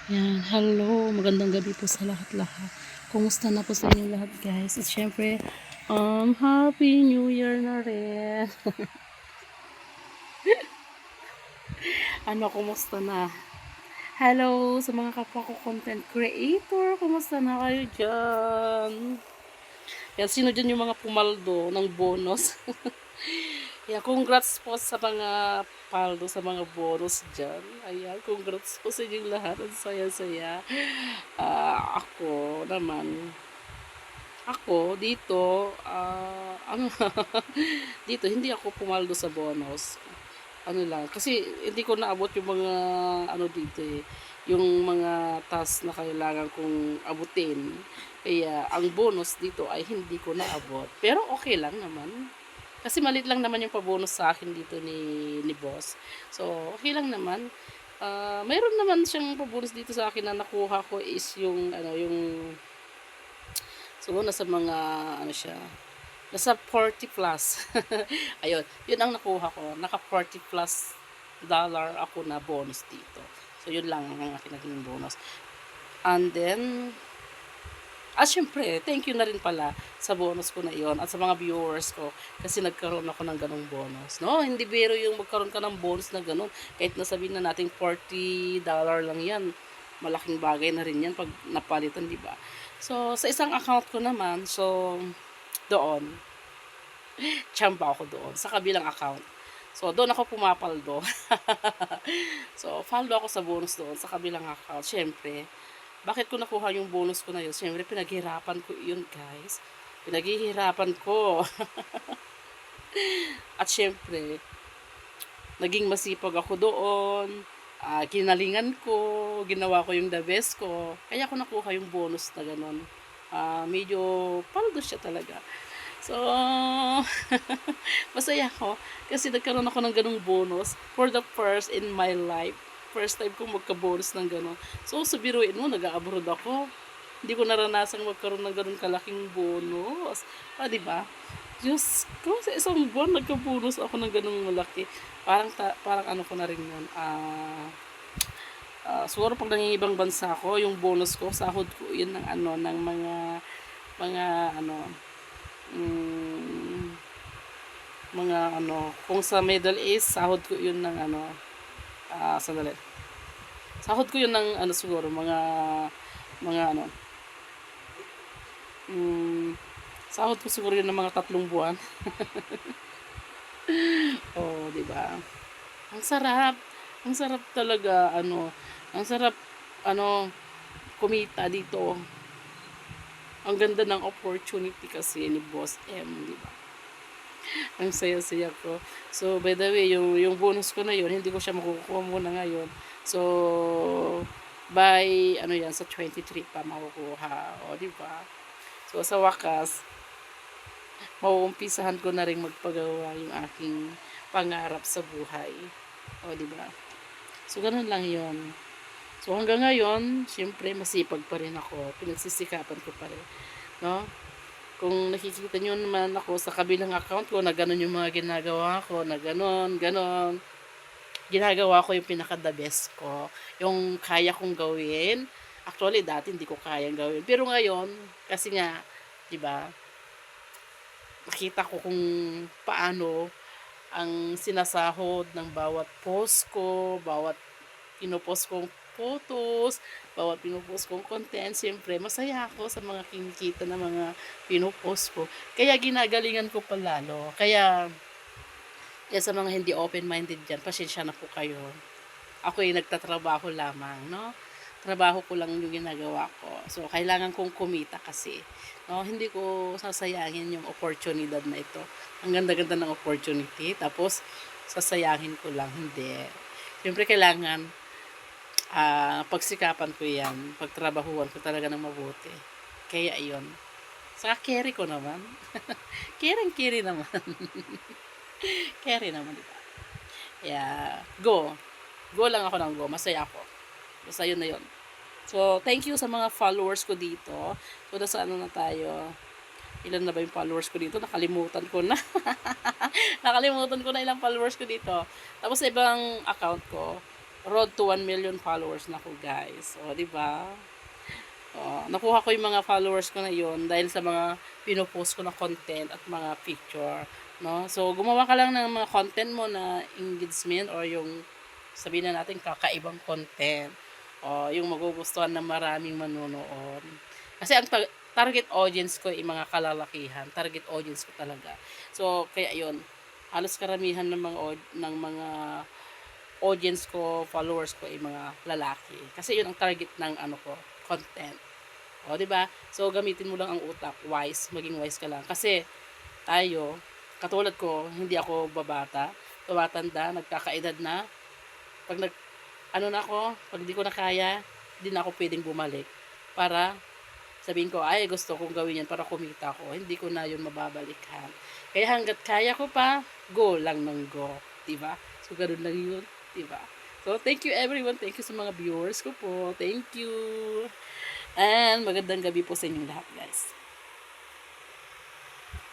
Yan, hello, magandang gabi po sa lahat-lahat. Kumusta na po sa inyo lahat, guys? At syempre, Happy New Year na rin. Kumusta na? Hello sa mga kapwa ko content creator. Kumusta na kayo dyan? Yan, sino dyan yung mga pumaldo ng bonus? Yeah, congrats po sa mga paldo, sa mga bonus dyan. Ayan, congrats po sa inyong lahat. Ang saya-saya. Ako naman, ako dito, dito hindi ako pumaldo sa bonus. Ano lang, kasi hindi ko naabot yung mga dito eh, yung mga task na kailangan kong abutin. Kaya ang bonus dito ay hindi ko naabot. Pero okay lang naman. Kasi malit lang naman yung pabonus sa akin dito ni boss. So, okay lang naman. Mayroon naman siyang pabonus dito sa akin na nakuha ko is yung yung siguro nasa mga siya, nasa 40 plus. Ayun, yun ang nakuha ko. Naka 40 plus dollar ako na bonus dito. So, yun lang ang aking naging bonus. And then, syempre, thank you na rin pala sa bonus ko na iyon at sa mga viewers ko kasi nagkaroon ako ng ganong bonus. No, hindi biro yung magkaroon ka ng bonus na ganon. Kahit nasabihin na natin $40 lang yan. Malaking bagay na rin yan pag napalitan, di ba? So, sa isang account ko naman, so, doon, tsamba ako doon, sa kabilang account. So, doon ako pumapaldo. So, paldo ako sa bonus doon, sa kabilang account. Siyempre, bakit ko nakuha yung bonus ko na yun? Siyempre, pinaghirapan ko yun, guys. Pinaghihirapan ko. At siyempre, naging masipag ako doon. Kinalingan ko, ginawa ko yung the best ko. Kaya ako nakuha yung bonus na ganun. Medyo paldo siya talaga. So, masaya ako kasi nagkaroon ako ng ganung bonus for the first in my life. First time kong magka-bonus ng gano'n. So, sabiruin mo, nag-abroad ako. Hindi ko naranasang magkaroon ng ganun kalaking bonus. Di ba? Diyos ko, sa isang buwan, nagka-bonus ako ng ganung malaki. Parang ano ko na rin yun. Siguro pag nangingibang bansa ako, yung bonus ko, sahod ko yun ng ng mga mm, kung sa Middle East, sahod ko yun ng sandali. Sahod ko yun ng siguro, mga sahod ko siguro yun ng mga 3 buwan. Oh, di ba? Ang sarap. Ang sarap talaga, ang sarap, kumita dito. Ang ganda ng opportunity kasi ni Boss M, di ba? Ang saya-saya ko. So, by the way, yung bonus ko na yun, hindi ko siya makukuha muna ngayon. So, by, sa 23 pa makukuha. O, di ba? So, sa wakas, mauumpisahan ko na rin magpagawa yung aking pangarap sa buhay. O, di ba? So, ganun lang yon. So, hanggang ngayon, siyempre, masipag pa rin ako. Pinagsisikapan ko pa rin. No? Kung nakikita nyo naman ako sa kabilang account ko na gano'n yung mga ginagawa ko, na gano'n, ginagawa ko yung pinaka-the best ko. Yung kaya kong gawin. Actually, dati hindi ko kayang gawin. Pero ngayon, kasi nga, di ba, nakita ko kung paano ang sinasahod ng bawat post ko, bawat pinopost kong photos, bawat pinupost kong content, siyempre masaya ako sa mga kinikita na mga pinupost ko. Kaya ginagalingan ko palalo. Kaya sa mga hindi open-minded dyan, pasensya na po kayo. Ako ay nagtatrabaho lamang, no? Trabaho ko lang yung ginagawa ko. So, kailangan kong kumita kasi. No? Hindi ko sasayangin yung oportunidad na ito. Ang ganda-ganda ng opportunity. Tapos, sasayangin ko lang. Hindi. Siyempre, kailangan pagsikapan ko yan. Pagtrabahuan ko talaga ng mabuti. Kaya, iyon. Saka, carry ko naman. Carry naman. Carry naman, diba? Yeah. Go. Go lang ako ng go. Masaya ako. Basta yun na yun. So, thank you sa mga followers ko dito. So, nasa na tayo? Ilan na ba yung followers ko dito? Nakalimutan ko na. Nakalimutan ko na ilang followers ko dito. Tapos, sa ibang account ko, road to 1 million followers na ko, guys. O, di ba? Nakuha ko yung mga followers ko na yon dahil sa mga pinopost ko na content at mga picture, no? So, gumawa ka lang ng mga content mo na engagement or yung sabihin na natin kakaibang content o yung magugustuhan ng maraming manonood. Kasi ang target audience ko ay mga kalalakihan, target audience ko talaga. So, kaya yon halos karamihan ng mga audience ko, followers ko ay mga lalaki. Kasi yun ang target ng ano ko, content. O, di ba? So, gamitin mo lang ang utak. Wise. Maging wise ka lang. Kasi, tayo, katulad ko, hindi ako babata. Tumatanda, nagkakaedad na. Pag ano na ako, pag di ko na kaya, hindi na ako pwedeng bumalik. Para, sabihin ko, ay, gusto kong gawin yan para kumita ko. Hindi ko na yun mababalikan. Kaya hanggat kaya ko pa, go lang ng go. Diba? So, ganun lang yun. Diba? So, thank you everyone. Thank you sa mga viewers ko po. Thank you. And magandang gabi po sa inyong lahat, guys.